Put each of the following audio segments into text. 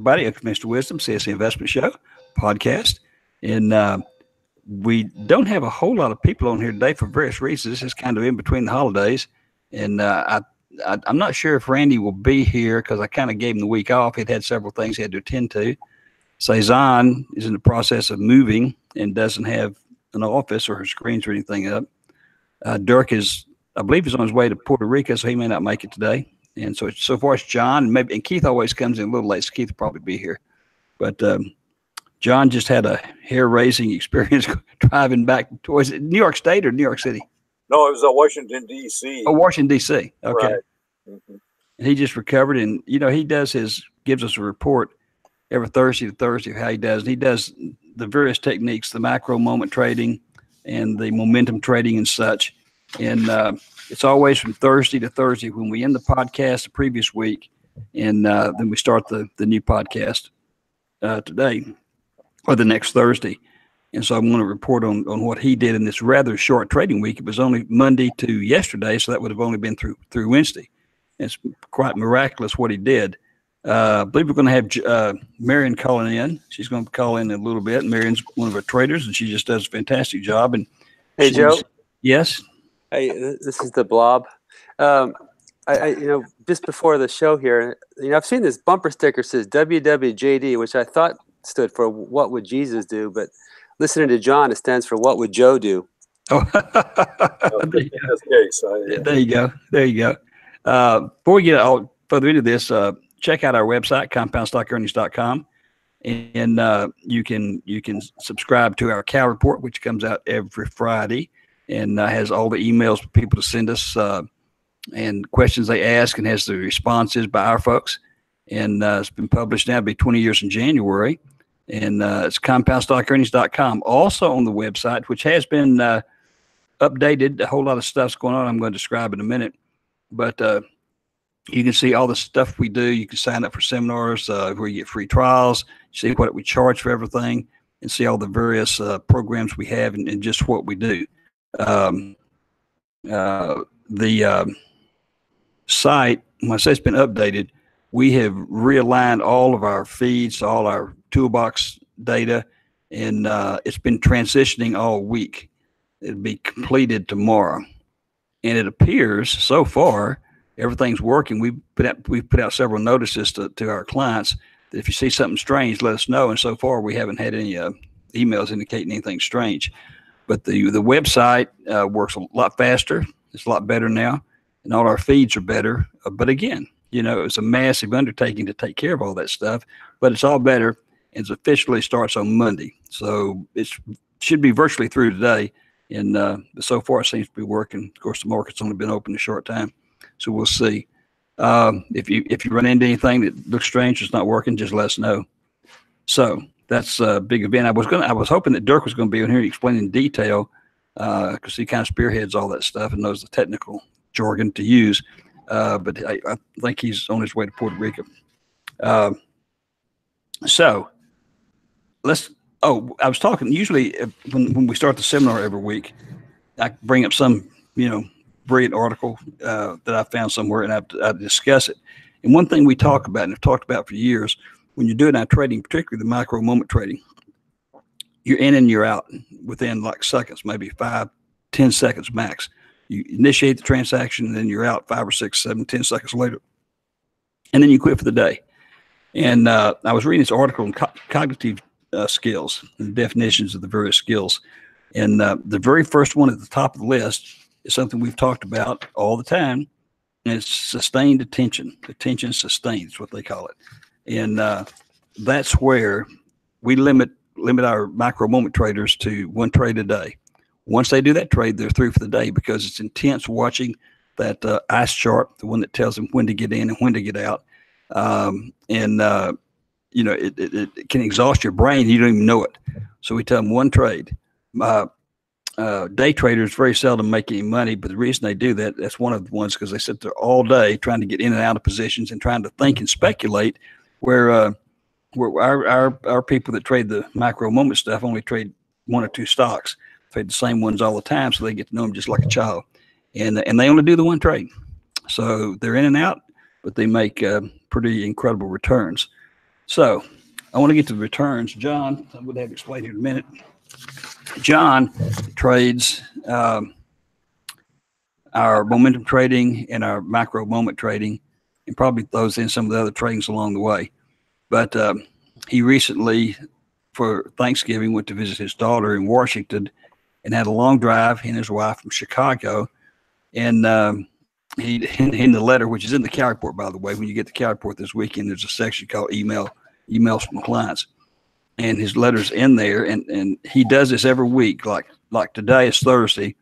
everybody. Unconventional Wisdom, CSE Investment Show podcast. And we don't have a whole lot of people on here today for various reasons. This is kind of in between the holidays. And I'm not sure if Randy will be here because I kind of gave him the week off. He'd had several things he had to attend to. Cezanne is in the process of moving and doesn't have an office or her screens or anything up. Dirk is, I believe, is on his way to Puerto Rico, so he may not make it today. And so far it's John, and Keith always comes in a little late, so Keith will probably be here. But John just had a hair-raising experience driving back towards New York State or New York City? No, it was Washington, D.C. Oh, Washington, D.C. Okay. Right. Mm-hmm. And he just recovered, and, he gives us a report every Thursday to Thursday of how he does. And he does the various techniques, the macro moment trading and the momentum trading and such. And it's always from Thursday to Thursday when we end the podcast the previous week, and then we start the new podcast today or the next Thursday. And so I'm going to report on what he did in this rather short trading week. It was only Monday to yesterday, so that would have only been through Wednesday. It's quite miraculous what he did. I believe we're going to have Marion calling in. She's going to call in a little bit. Marion's one of our traders, and she just does a fantastic job. And hey, Joe. Yes. Hey, this is the Blob. I just before the show here, I've seen this bumper sticker says WWJD, which I thought stood for What Would Jesus Do? But listening to John, it stands for What Would Joe Do? Oh, there you go. There you go. Before we get all further into this, check out our website, compoundstockearnings.com. And you can subscribe to our Cow Report, which comes out every Friday. And has all the emails for people to send us and questions they ask, and has the responses by our folks. And it's been published now. It'll be 20 years in January. And it's compoundstockearnings.com. Also on the website, which has been updated. A whole lot of stuff's going on. I'm going to describe in a minute. But you can see all the stuff we do. You can sign up for seminars where you get free trials, see what we charge for everything, and see all the various programs we have and just what we do. The site, when I say it's been updated, we have realigned all of our feeds, all our toolbox data, and it's been transitioning all week. It'll be completed tomorrow. And it appears so far everything's working. We've put out several notices to our clients that if you see something strange, let us know. And so far we haven't had any emails indicating anything strange. But the website works a lot faster. It's a lot better now, and all our feeds are better. But again, it's a massive undertaking to take care of all that stuff. But it's all better, and it officially starts on Monday. So it should be virtually through today. And so far it seems to be working. Of course, the market's only been open a short time, so we'll see. If you run into anything that looks strange, it's not working, just let us know. So that's a big event. I was hoping that Dirk was going to be on here and explain in detail because he kind of spearheads all that stuff and knows the technical jargon to use. But I think he's on his way to Puerto Rico. So I was talking, usually when we start the seminar every week, I bring up some, brilliant article that I found somewhere, and I discuss it. And one thing we talk about, and have talked about for years, when you're doing our trading, particularly the micro moment trading, you're in and you're out within like seconds, maybe 5-10 seconds max. You initiate the transaction, and then you're out 5 or 6, 7, 10 seconds later. And then you quit for the day. And I was reading this article on cognitive skills and the definitions of the various skills. And the very first one at the top of the list is something we've talked about all the time, and it's sustained attention. Attention sustained is what they call it. And that's where we limit our micro moment traders to one trade a day. Once they do that trade, they're through for the day because it's intense watching that ice chart, the one that tells them when to get in and when to get out. It can exhaust your brain. You don't even know it. So we tell them one trade. Day traders very seldom make any money, but the reason they do that, that's one of the ones because they sit there all day trying to get in and out of positions and trying to think and speculate where our people that trade the micro moment stuff only trade 1 or 2 stocks, trade the same ones all the time, so they get to know them just like a child. And they only do the one trade. So they're in and out, but they make pretty incredible returns. So I want to get to the returns. John, I'm going to have to explain here in a minute. John trades our momentum trading and our macro moment trading, and probably throws in some of the other tradings along the way. But he recently, for Thanksgiving, went to visit his daughter in Washington and had a long drive, he and his wife, from Chicago. And he, in the letter, which is in the Cal Report, by the way, when you get the Cal Report this weekend, there's a section called emails from clients. And his letter's in there, and he does this every week. Like today is Thursday,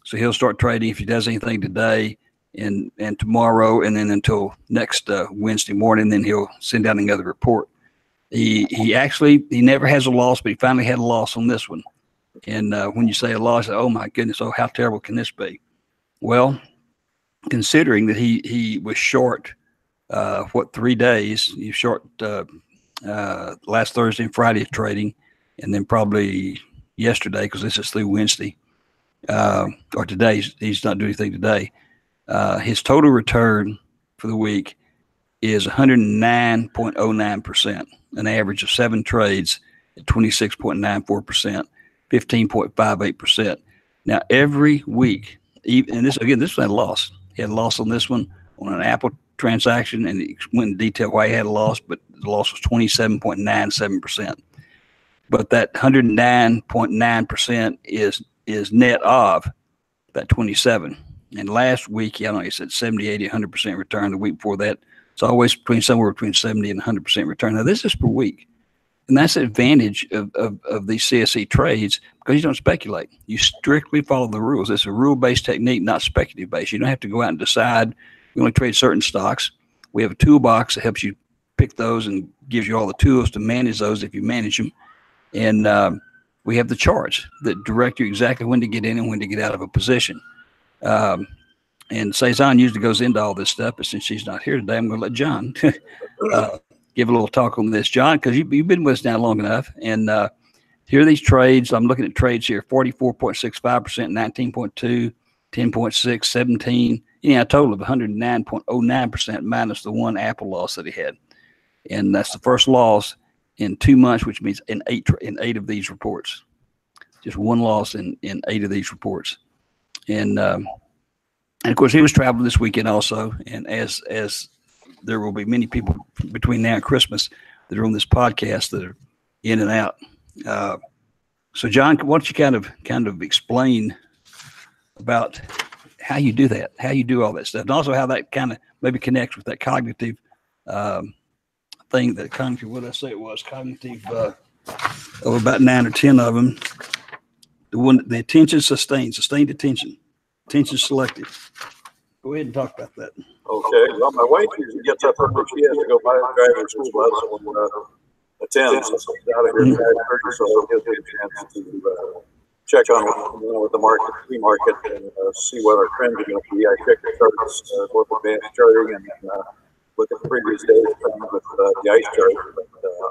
so he'll start trading if he does anything today and tomorrow, and then until next Wednesday morning. Then he'll send out another report. He never has a loss, but he finally had a loss on this one. And when you say a loss, oh my goodness, oh how terrible can this be? Well, considering that he was short, 3 days? He short last Thursday and Friday of trading, and then probably yesterday, because this is through Wednesday, or today. He's not doing anything today. His total return for the week is 109.09%, an average of 7 trades at 26.94%, 15.58%. Now, every week, and this was a loss. He had a loss on this one on an Apple transaction, and he went in detail why he had a loss, but the loss was 27.97%. But that 109.9% is net of that 27. And last week, he said 70, 80, 100% return. The week before that, it's always somewhere between 70 and 100% return. Now, this is per week. And that's the advantage of these CSE trades, because you don't speculate. You strictly follow the rules. It's a rule-based technique, not speculative-based. You don't have to go out and decide. We only trade certain stocks. We have a toolbox that helps you pick those and gives you all the tools to manage those if you manage them. And we have the charts that direct you exactly when to get in and when to get out of a position. And Cezanne usually goes into all this stuff, but since she's not here today, I'm going to let John give a little talk on this. John, because you've been with us now long enough, and here are these trades. I'm looking at trades here: 44.65%, 19.2, 10.6, 17. A total of 109.09% minus the one Apple loss that he had, and that's the first loss in 2 months, which means in eight of these reports. Just one loss in 8 of these reports, and of course he was traveling this weekend also. And as there will be many people between now and Christmas that are on this podcast that are in and out. So John, why don't you kind of explain about how you do that, how you do all that stuff, and also how that kind of maybe connects with that cognitive thing, that cognitive, what did I say it was? Cognitive, of about 9 or 10 of them. The attention sustained attention selective. Go ahead and talk about that. Okay. Well, my wife usually gets up early. She has to go by the driving school lesson and attend. So she's out of here at 5:30, so it gives me a chance to check on with the pre-market, and see what our trends are going to be. I check the charts, both advanced charting and look at the previous days with the ice chart. But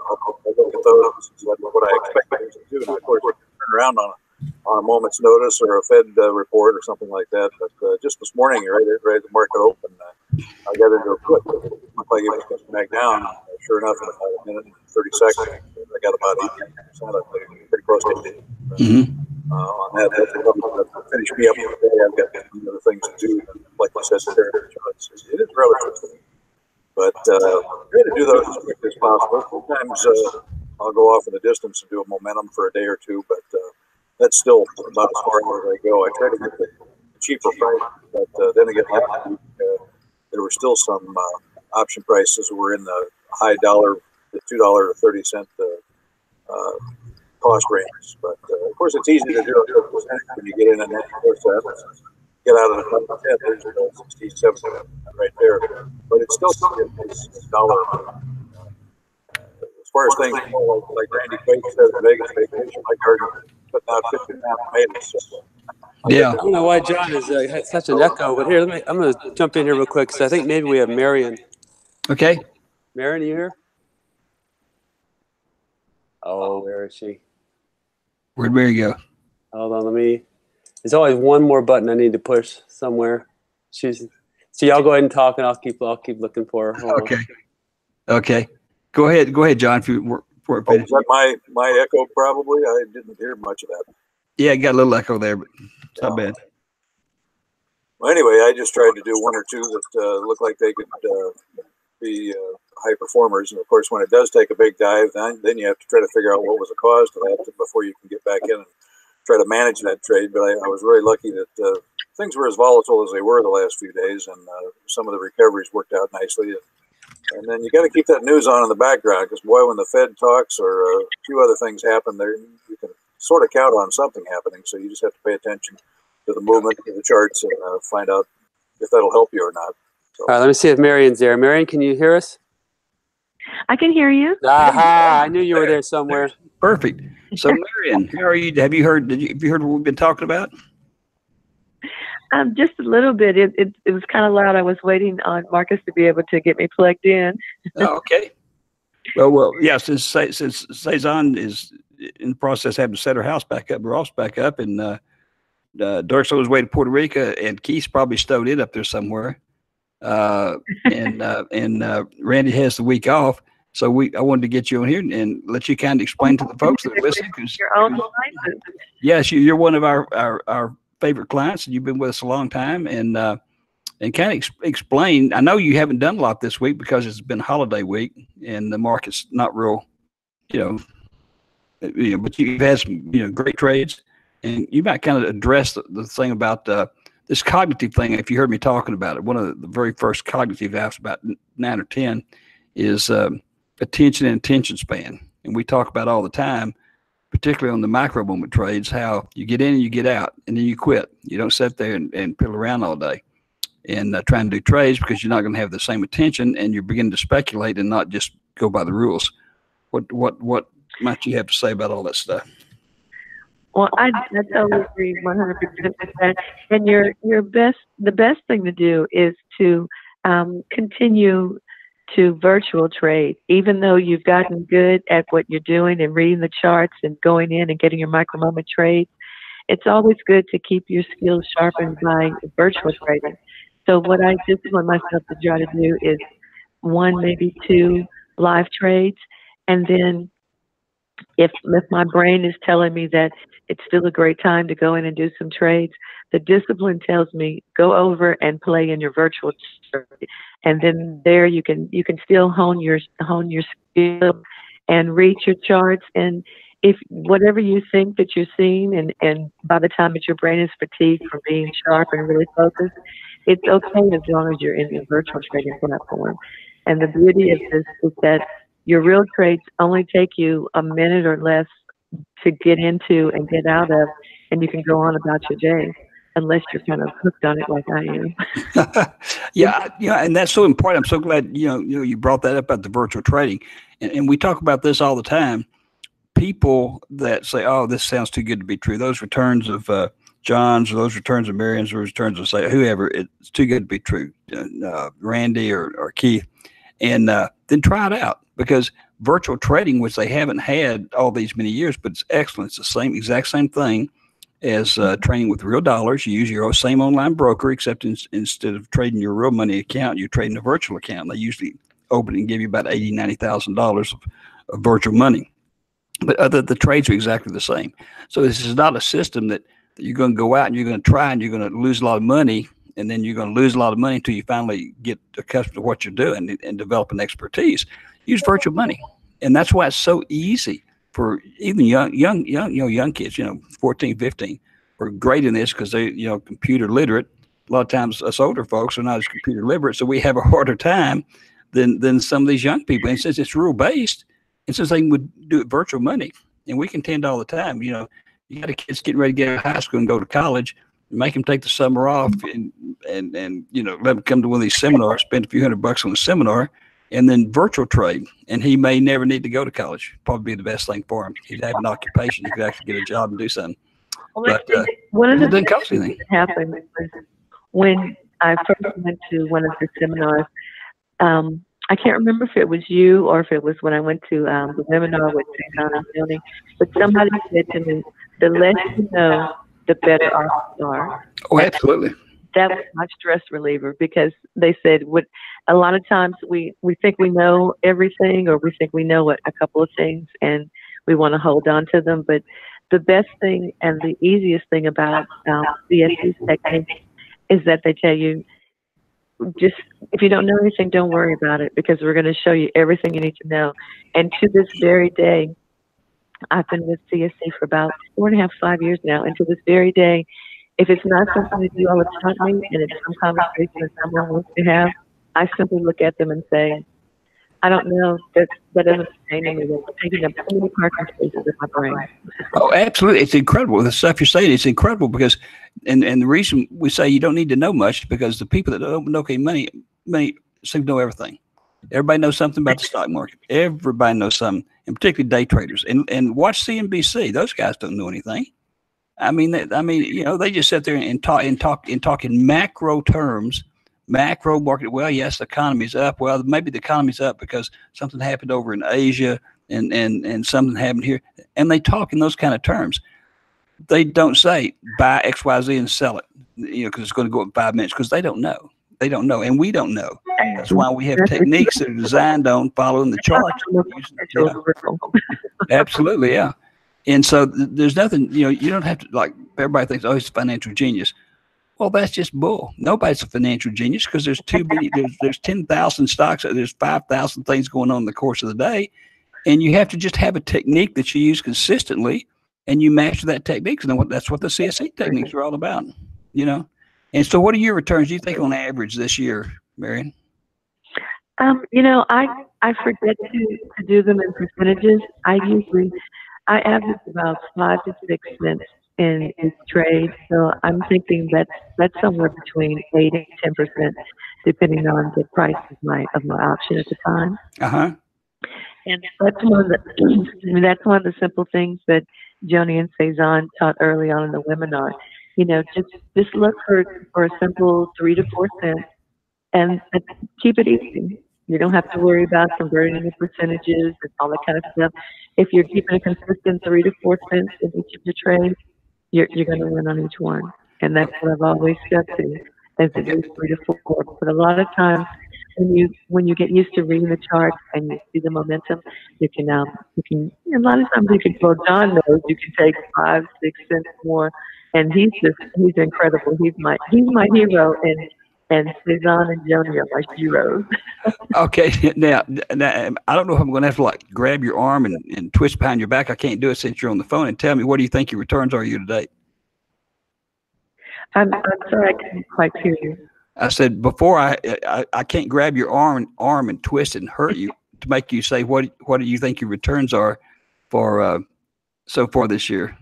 I'll look at those, what I expect things to do. And of course, we can turn around on a moment's notice or a Fed report or something like that. But just this morning, right as the market opened, I got into a put. It looked like it was going back down. Sure enough, in about a minute and 30 seconds, I got about 18%. I think pretty close to it. On that finished me up for the day. I've got other things to do, like I said, it is relative. But try to do those as quickly as possible. Sometimes I'll go off in the distance and do a momentum for a day or two, but that's still about as far as I go. I try to get the cheaper price, but then again, last week there were still some option prices that were in the high dollar, the $2.30 cost range. But of course, it's easy to do when you get in and get out of the $10. There's still 67 right there, but it's still it's dollar. As far as things go, like Randy Quaid said in Vegas vacation, my garden putting out 50 pound tomatoes. Yeah. I don't know why John is had such an echo, but here, I'm going to jump in here real quick, because I think maybe we have Marion. Okay. Marion, are you here? Oh, where is she? Where'd Mary go? Hold on, there's always one more button I need to push somewhere. So y'all go ahead and talk, and I'll keep looking for her. Hold on. Okay. Go ahead, John. If you were Was that my echo? Probably. I didn't hear much of that. Yeah, got a little echo there, but it's not bad. Well, anyway, I just tried to do one or two that looked like they could be high performers. And of course, when it does take a big dive, then you have to try to figure out what was the cause to that before you can get back in and try to manage that trade. But I was really lucky that things were as volatile as they were the last few days, and some of the recoveries worked out nicely. And then you got to keep that news on in the background, because boy, when the Fed talks or a few other things happen, there you can sort of count on something happening. So you just have to pay attention to the movement of the charts and find out if that'll help you or not. So. All right, let me see if Marion's there. Marion, can you hear us? I can hear you. Aha! I knew you were there somewhere. Perfect. So, Marion, how are you? Have you heard what we've been talking about? Just a little bit. It was kind of loud. I was waiting on Marcus to be able to get me plugged in. Oh, okay. Well, yeah. Since Cezanne is in the process of having to set her house back up, and Dirk's on his way to Puerto Rico, and Keith's probably stowed in up there somewhere. And Randy has the week off, so I wanted to get you on here and let you kind of explain to the folks that are listening. Yes, you're one of our favorite clients, and you've been with us a long time, and kind of explain. I know you haven't done a lot this week because it's been holiday week and the market's not real, but you've had some great trades, and you might kind of address the thing about this cognitive thing. If you heard me talking about it, one of the very first cognitive apps, about 9 or 10, is attention and attention span. And we talk about all the time, particularly on the micro moment trades, how you get in and you get out and then you quit. You don't sit there and piddle around all day and try and do trades, because you're not going to have the same attention, and you're beginning to speculate and not just go by the rules. What might you have to say about all that stuff? Well, I totally agree 100% with that. And the best thing to do is to continue to virtual trade, even though you've gotten good at what you're doing and reading the charts and going in and getting your micro moment trades. It's always good to keep your skills sharpened by virtual trading. So what I discipline myself to try to do is 1, maybe 2 live trades, and then if my brain is telling me that it's still a great time to go in and do some trades, the discipline tells me go over and play in your virtual trade. And then there you can still hone your skill and read your charts. And if whatever you think that you're seeing, and by the time that your brain is fatigued from being sharp and really focused, it's okay as long as you're in your virtual trading platform. And the beauty of this is that your real trades only take you a minute or less to get into and get out of, and you can go on about your day, unless you're kind of hooked on it like I am. Yeah, and that's so important. I'm so glad you brought that up about the virtual trading, and we talk about this all the time. People that say, "Oh, this sounds too good to be true," those returns of John's, or those returns of Marion's, or returns of say whoever, it's too good to be true, Randy or Keith, and then try it out, because virtual trading, which they haven't had all these many years, but it's excellent. It's the exact same thing as trading with real dollars. You use your same online broker, except instead of trading your real money account, you're trading a virtual account. They usually open and give you about $80,000, $90,000 of virtual money. But the trades are exactly the same. So this is not a system that you're going to go out and you're going to try and you're going to lose a lot of money, and then you're going to lose a lot of money until you finally get accustomed to what you're doing and develop an expertise. Use virtual money, and that's why it's so easy for even young kids, 14, 15, are great in this, because they, computer literate. A lot of times us older folks are not as computer literate, so we have a harder time than some of these young people. And since it's rule based, and since they would do it virtual money, and we contend all the time, you got a kids getting ready to get out of high school and go to college, make them take the summer off and let them come to one of these seminars, spend a few $100 on a seminar, and then virtual trade. And he may never need to go to college. Probably be the best thing for him. He'd have an occupation. He could actually get a job and do something. Well, but one of the it doesn't cost anything. That happened was when I first went to one of the seminars. I can't remember if it was you or if it was when I went to the seminar with Cezanne and Tony, but somebody said to me, the less you know, the better off you are. Oh, absolutely. That was my stress reliever, because they said, a lot of times we think we know everything, or we think we know a couple of things, and we want to hold on to them. But the best thing and the easiest thing about CSE's techniques is that they tell you, just if you don't know anything, don't worry about it, because we're going to show you everything you need to know. And to this very day, I've been with CSE for about 4.5, 5 years now, and to this very day, if it's not something that you all have taught me, and it's some conversation that someone wants to have, I simply look at them and say, I don't know, that doesn't pertain to me. That's taking up too many parking spaces in my brain. Oh, absolutely. It's incredible. The stuff you're saying, it's incredible because, and the reason we say you don't need to know much, because the people that don't know money seem to know everything. Everybody knows something about the stock market. Everybody knows something, and particularly day traders. And watch CNBC. Those guys don't know anything. I mean, they just sit there and talk in macro terms, macro market. Well, yes, the economy's up. Well, maybe the economy's up because something happened over in Asia and something happened here. And they talk in those kind of terms. They don't say buy XYZ and sell it, because it's going to go up in 5 minutes, because they don't know. They don't know, and we don't know. That's why we have techniques that are designed on following the charts. Absolutely, yeah. And so there's nothing, you don't have to, like, everybody thinks, oh, he's a financial genius. Well, that's just bull. Nobody's a financial genius, because there's too many, there's 10,000 stocks, there's 5,000 things going on in the course of the day. And you have to just have a technique that you use consistently, and you master that technique. And that's what the CSE techniques are all about, And so what are your returns, do you think, on average this year, Marion? I forget to do them in percentages. I average about 5 to 6 cents in trade. So I'm thinking that's somewhere between 8 and 10%, depending on the price of my option at the time. Uh-huh. And that's one of the simple things that Joni and Cezanne taught early on in the webinar. Just look for a simple 3 to 4 cents, and keep it easy. You don't have to worry about converting the percentages and all that kind of stuff. If you're keeping a consistent 3 to 4 cents in each of your trades, you're going to win on each one. And that's what I've always stuck to, is at least 3 to 4. But a lot of times, when you get used to reading the charts and you see the momentum, you can a lot of times you can, well, John knows you can take 5, 6 cents more, and he's incredible. He's my hero, and Cezanne and Joni are my heroes. Okay, now I don't know if I'm going to have to grab your arm and twist behind your back. I can't do it since you're on the phone. And tell me, what do you think your returns are year to date? I'm sorry, I couldn't quite hear you. I said before, I can't grab your arm and twist it and hurt you to make you say what do you think your returns are for so far this year?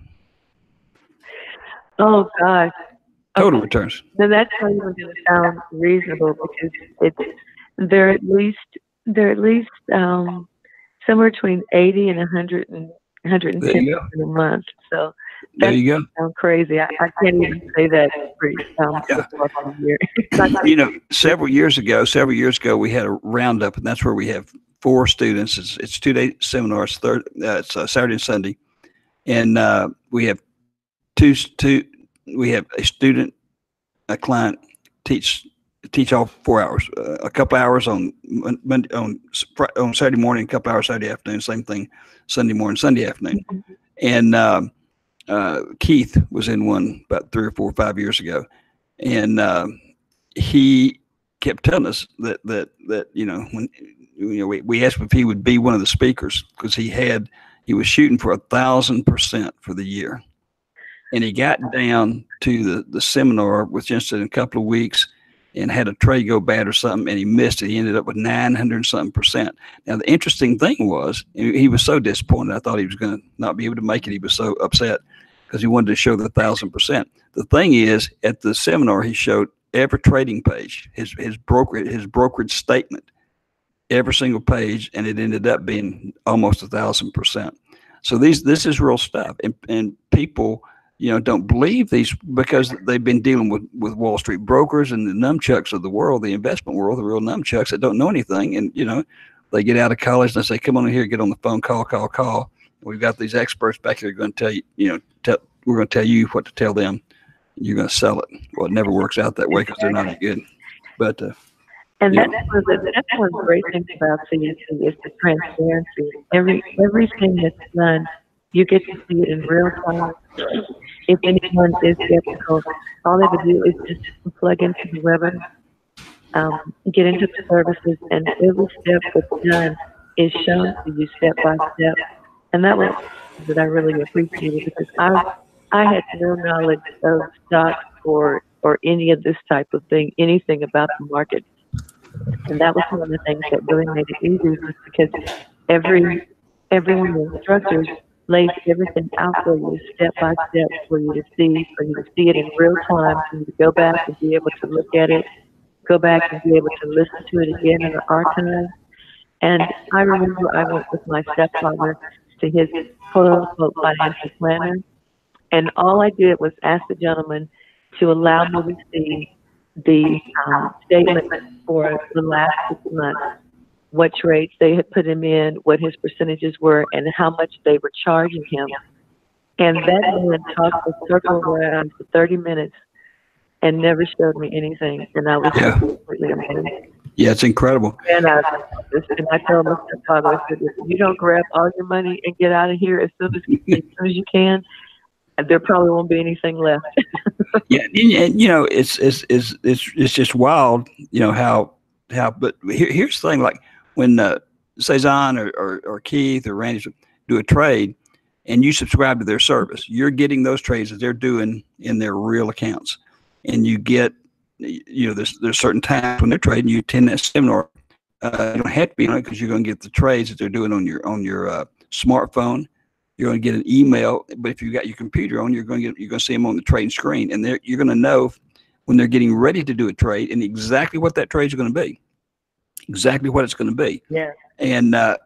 Oh gosh. Total returns. Now that's not even going to sound reasonable, because they're at least somewhere between 80 and 100 and 110 in a month. So there you go. Sounds crazy. I can't even say that Several years ago, we had a roundup, and that's where we have 4 students. It's 2-day seminars. It's Saturday and Sunday, and we have we have a student, a client teach all 4 hours, a couple hours on Saturday morning, a couple hours Saturday afternoon, same thing Sunday morning, Sunday afternoon. And Keith was in one about 3 or 4 or 5 years ago, and he kept telling us that when we asked him if he would be one of the speakers, because he was shooting for 1,000% for the year. And he got down to the seminar with just in a couple of weeks and had a trade go bad or something, and he missed it. He ended up with 900-something%. Now, the interesting thing was, he was so disappointed. I thought he was going to not be able to make it. He was so upset because he wanted to show the 1,000%. The thing is, at the seminar, he showed every trading page, his brokerage statement, every single page, and it ended up being almost 1,000%. So this is real stuff, and people don't believe these, because they've been dealing with Wall Street brokers and the nunchucks of the world, the investment world, the real nunchucks that don't know anything. And, they get out of college and they say, come on in here, get on the phone, call. We've got these experts back here going to tell you, we're going to tell you what to tell them. You're going to sell it. Well, it never works out that way, because they're not any good. But And that's one of the great things about CSE is the transparency. Everything that's done, you get to see it in real time. If anyone is skeptical, all they would do is just plug into the webinar, get into the services, and every step that's done is shown to you step by step. And that was that I really appreciated, because I had no knowledge of stocks or any of this type of thing, anything about the market. And that was one of the things that really made it easy, was because every one of the instructors lays everything out for you step by step for you to see it in real time, for you to go back and be able to look at it, go back and be able to listen to it again in the archive. And I remember I went with my stepfather to his quote-unquote financial planner, and all I did was ask the gentleman to allow me to see the statement for the last 6 months, what trades they had put him in, what his percentages were, and how much they were charging him. And that man talked the circle around for 30 minutes and never showed me anything. And I was completely amazed. Yeah, it's incredible. And I told my stepfather, I said, if you don't grab all your money and get out of here as soon as you can, there probably won't be anything left. Yeah, and it's just wild, how. But here's the thing: like when Cezanne or Keith or Randy do a trade, and you subscribe to their service, you're getting those trades that they're doing in their real accounts, and you get, there's certain times when they're trading, you attend that seminar. You don't have to be on it, because you're going to get the trades that they're doing on your smartphone. You're going to get an email, but if you got your computer on, you're going to see them on the trading screen, and you're going to know when they're getting ready to do a trade and exactly what that trade is going to be, exactly what it's going to be. Yeah. And but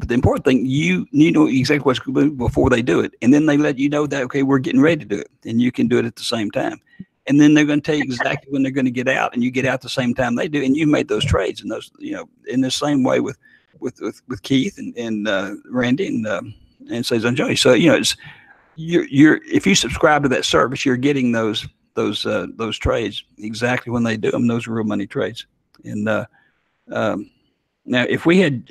the important thing, you know exactly what's going to be before they do it, and then they let you know that, okay, we're getting ready to do it, and you can do it at the same time. And then they're going to tell you exactly when they're going to get out, and you get out the same time they do, and you made those trades. And those, in the same way with Keith and Randy and Cezanne Johnny. So it's you're if you subscribe to that service, you're getting those trades exactly when they do them. Those are real money trades. And now if we had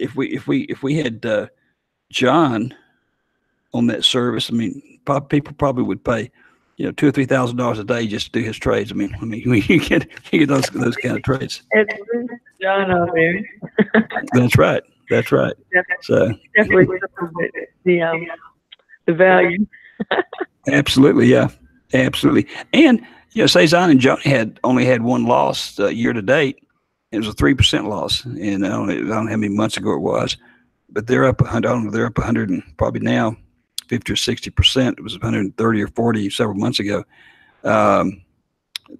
John on that service, I mean, people probably would pay $2,000 or $3,000 a day just to do his trades. I mean, you get those kind of trades. It's John on there. That's right. Definitely, so definitely the value. Absolutely, yeah, absolutely. And Cezanne and Johnny only had one loss year to date. It was a 3% loss, and I don't know how many months ago it was, but they're up 100. I don't know, they're up 100 and probably now 50 or 60%. It was 130 or 40 several months ago.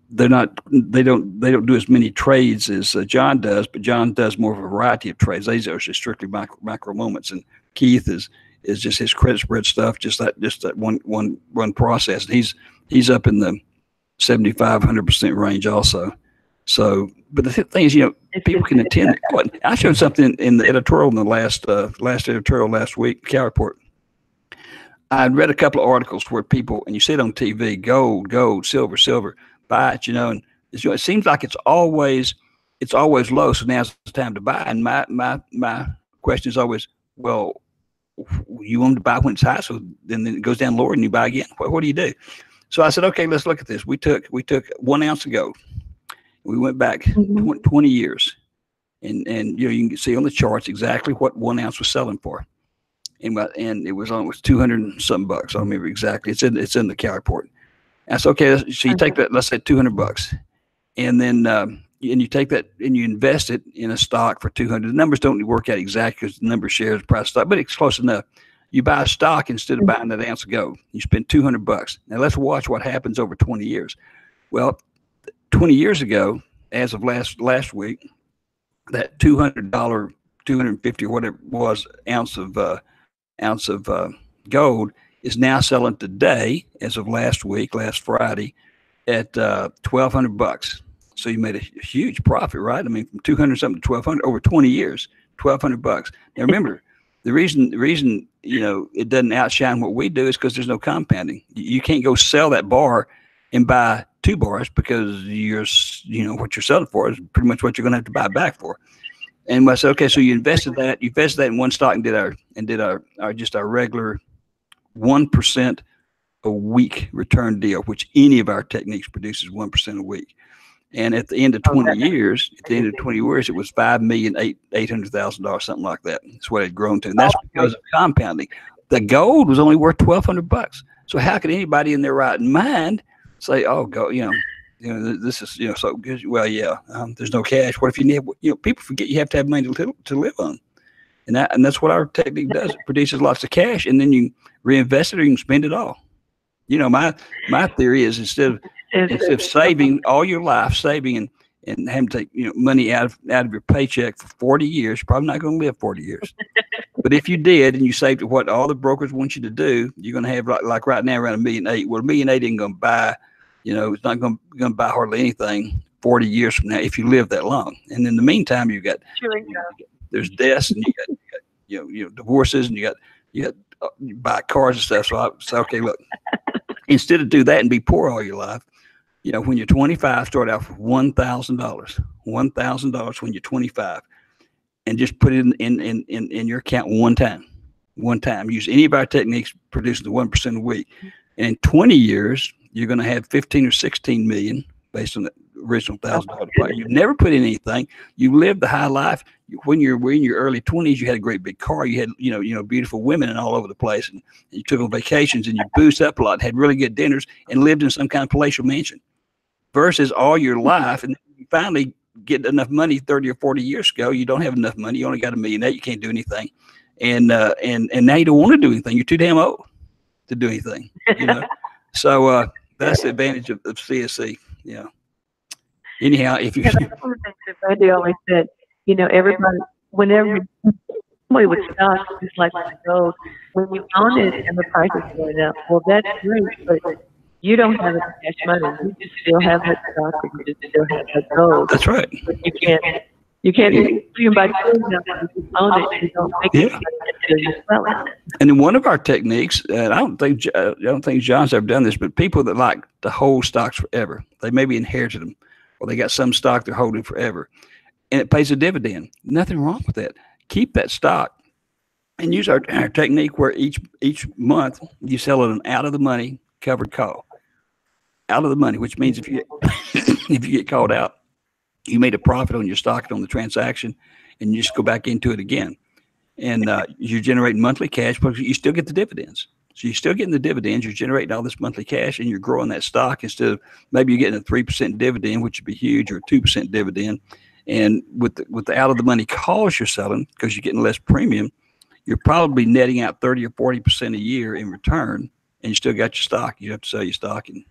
They don't do as many trades as John does, but John does more of a variety of trades. These are just strictly micro moments, and Keith is just his credit spread stuff, just that one process. And he's up in the 75-100% range also. So, but the thing is, people can attend it. I showed something in the editorial in the last editorial last week, Cow Report. I read a couple of articles where people, and you see it on TV, gold, silver, buy it, and it seems like it's always low. So now's the time to buy. And my question is always, well, you want to buy when it's high, so then it goes down lower and you buy again. What do you do? So I said, okay, let's look at this. We took 1 ounce of gold. We went back 20 years, and you can see on the charts exactly what 1 ounce was selling for. And it was 200 and something bucks. I don't remember exactly. It's in the Cow Report. And so, okay, so you take that, let's say $200, and then and you take that and you invest it in a stock for 200. The numbers don't work out exactly because the number of shares, price of stock, but it's close enough. You buy a stock instead of buying that ounce of gold. You spend $200. Now let's watch what happens over 20 years. Well, 20 years ago, as of last week, that $200, $250 or whatever it was ounce of gold is now selling today, as of last Friday, at $1,200. So you made a huge profit, right? I mean, from 200 something to 1,200 over 20 years, $1,200. Now remember, the reason it doesn't outshine what we do is because there's no compounding. You can't go sell that bar and buy 2 bars because what you're selling for is pretty much what you're going to have to buy back for. And I said, okay, so you invested that in one stock and did our regular 1% a week return deal, which any of our techniques produces 1% a week. And at the end of 20 years, it was $5,800,000, something like that. That's what it had grown to. And that's because of compounding. The gold was only worth $1,200. So how could anybody in their right mind say, oh, go, this is, so good. Well, yeah, there's no cash. What if you need, people forget you have to have money to live on. And that's what our technique does. It produces lots of cash, and then you reinvest it or you can spend it all. My theory is instead of saving all your life, saving and having to take money out of your paycheck for 40 years, you're probably not going to live 40 years. But if you did and you saved what all the brokers want you to do, you're going to have like right now around $1.8 million. Well, $1.8 million ain't going to buy, it's not going to buy hardly anything 40 years from now if you live that long. And in the meantime, there's deaths and you got divorces and you buy cars and stuff. So I say, okay, look, instead of do that and be poor all your life, when you're 25, start out with $1,000 when you're 25, and just put it in your account one time. Use any of our techniques, producing the 1% a week. And in 20 years, you're going to have 15 or 16 million based on the original $1,000 plan. You've never put in anything. You lived the high life. When you were in your early 20s, you had a great big car. You had beautiful women and all over the place, and you took on vacations and you boozed up a lot, had really good dinners, and lived in some kind of palatial mansion. Versus all your life, and you finally get enough money 30 or 40 years ago, you don't have enough money. You only got $1.8 million. You can't do anything, and now you don't want to do anything. You're too damn old to do anything. So that's the advantage of CSE. Anyhow, if you Randy always said, everybody, whenever somebody with stocks, just like gold, when you own it and the price is going up, well, that's great, but you don't have that cash money. You just still have that stock, and you just still have that gold. That's right. But you can't even by doing that. You own it, you don't make it until you sell it. And in one of our techniques, and I don't think John's ever done this, but people that like to hold stocks forever, they maybe inherited them, or they got some stock they're holding forever, and it pays a dividend. Nothing wrong with that. Keep that stock and use our technique where each month you sell an out of the money covered call. Out of the money, which means if you get called out, you made a profit on your stock and on the transaction, and you just go back into it again. And you're generating monthly cash, but you still get the dividends. So you're still getting the dividends. You're generating all this monthly cash, and you're growing that stock instead of maybe you're getting a 3% dividend, which would be huge, or a 2% dividend. And with the out of the money calls you're selling, because you're getting less premium, you're probably netting out 30 or 40% a year in return, and you still got your stock. You have to sell your stock, and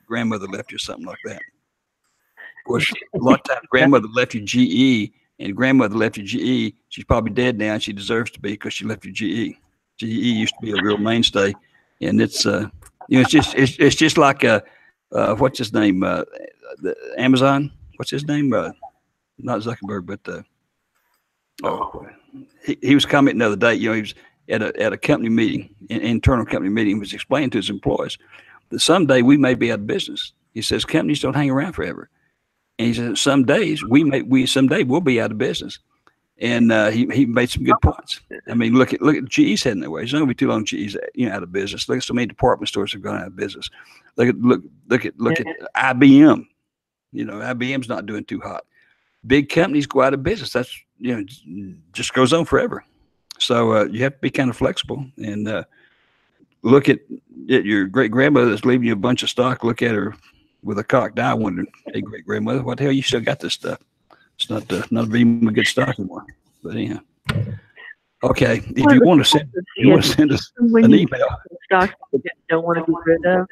grandmother left you something like that. Of course, a lot of times grandmother left you GE, and grandmother left you GE. She's probably dead now, and she deserves to be because she left you GE. GE used to be a real mainstay, and it's it's just like what's his name? The Amazon. What's his name? Not Zuckerberg, but he was commenting the other day. He was at a company meeting, an internal company meeting, was explaining to his employees that someday we may be out of business. He says companies don't hang around forever, and he says some days someday we'll be out of business. And he made some good points. I mean, look at GE's heading that way. It's not going to be too long. GE's out of business. Look at so many department stores have gone out of business. Look at IBM. IBM's not doing too hot. Big companies go out of business. That's just goes on forever. So you have to be kind of flexible and look at your great grandmother that's leaving you a bunch of stock. Look at her with a cocked eye, wondering, "Hey, great grandmother, what the hell you still got this stuff?" It's not even a good stock anymore. But anyhow, okay. If you want to send us an email, stocks you don't want to be rid of.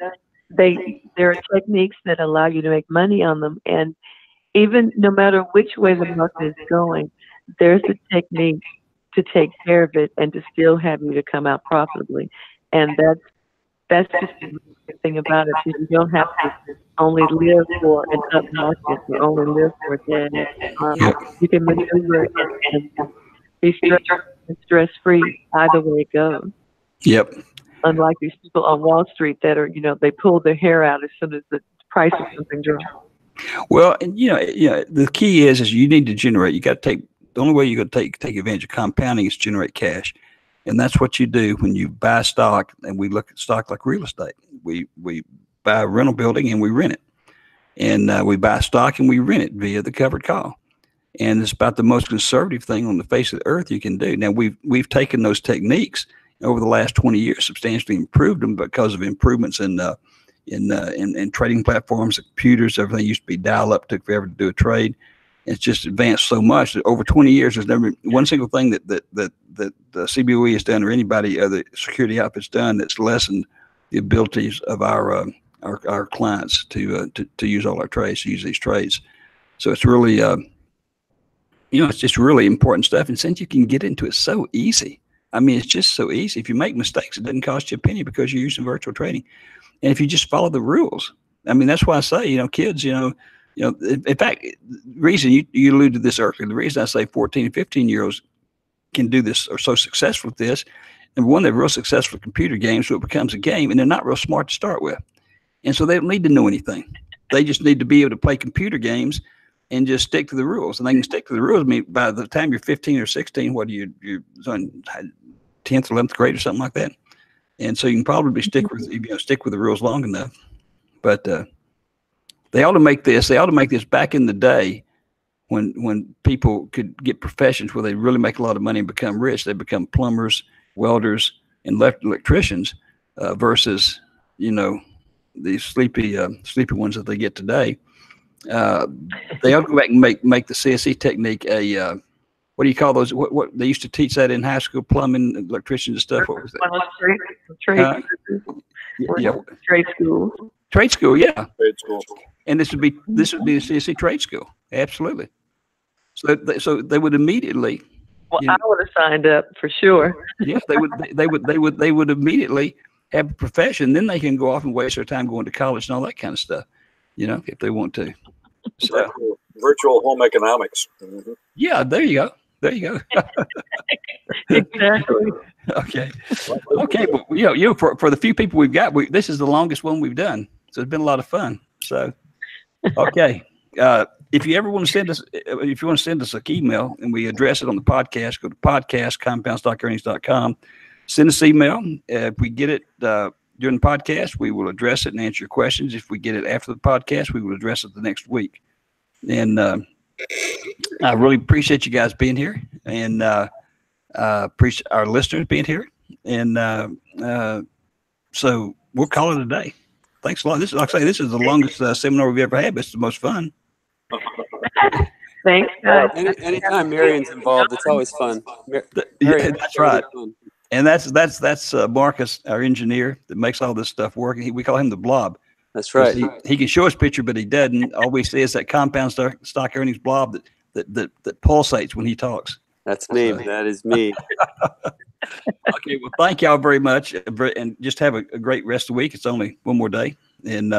There are techniques that allow you to make money on them, and even no matter which way the market is going, there's a technique to take care of it and to still have you to come out profitably. And that's just the good thing about it. You don't have to only live for an up market. You only live for that. You can maneuver and be stress-free either way it goes. Yep. unlike these people on Wall Street that are, they pull their hair out as soon as the price of something drops. Well, and the key is you need to generate. You got to take the only way you're going to take advantage of compounding is generate cash, and that's what you do when you buy stock. And we look at stock like real estate. We buy a rental building and we rent it, and we buy stock and we rent it via the covered call. And it's about the most conservative thing on the face of the earth you can do. Now we've taken those techniques over the last 20 years, substantially improved them because of improvements in trading platforms, computers. Everything used to be dial up, took forever to do a trade. It's just advanced so much that over 20 years, there's never one single thing that the CBOE has done or anybody other security outfit's done that's lessened the abilities of our clients to use all our trades, to use these trades. So it's really it's just really important stuff. And since you can get into it so easy, I mean, it's just so easy. If you make mistakes, it doesn't cost you a penny because you're using virtual trading. And if you just follow the rules, I mean, that's why I say, kids, in fact, the reason you alluded to this earlier, the reason I say 14 and 15-year-olds can do this, are so successful at this, number one, they're real successful at computer games, so it becomes a game, and they're not real smart to start with. And so they don't need to know anything. They just need to be able to play computer games and just stick to the rules. And they can stick to the rules. I mean, by the time you're 15 or 16, what you're on 10th or 11th grade or something like that. And so you can probably stick with the rules long enough. But they ought to make this back in the day when people could get professions where they really make a lot of money and become rich. They become plumbers, welders, and electricians versus, these sleepy ones that they get today. They ought to go back and make the CSE technique a what do you call those? What they used to teach that in high school, plumbing, electricians and stuff. What was that? Trade school. Trade school, yeah. Trade school. And this would be the CSE trade school, absolutely. So they would immediately. Well, I would have signed up for sure. Yeah, they would immediately have a profession. Then they can go off and waste their time going to college and all that kind of stuff. If they want to. So, virtual home economics. Mm-hmm. Yeah, there you go. Exactly. Okay. But for the few people we've got, this is the longest one we've done. So it's been a lot of fun. So, okay. If you ever want to send us, an email and we address it on the podcast, go to podcast@compoundstockearnings.com. Send us email. If we get it during the podcast, we will address it and answer your questions. If we get it after the podcast, we will address it the next week. And I really appreciate you guys being here, and appreciate our listeners being here. And so we'll call it a day. Thanks a lot. This is the longest seminar we've ever had, but it's the most fun. Thanks, guys. Anytime Marion's involved, it's always fun. Yeah, that's right. And that's Marcus, our engineer, that makes all this stuff work. We call him the blob. That's right. He can show us picture, but he doesn't. All we see is that compound stock earnings blob that pulsates when he talks. That's me. That is me. Okay. Well, thank y'all very much, and just have a great rest of the week. It's only one more day, and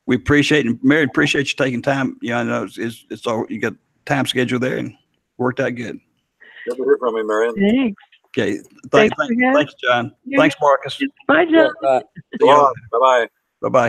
we appreciate it. And Mary, appreciate you taking time. I know it's all you got time schedule there, and worked out good. Good to hear from you, Marion. Thanks. Okay. Thanks, John. Yeah. Thanks, Marcus. Bye, John. Bye. Bye-bye. Bye-bye.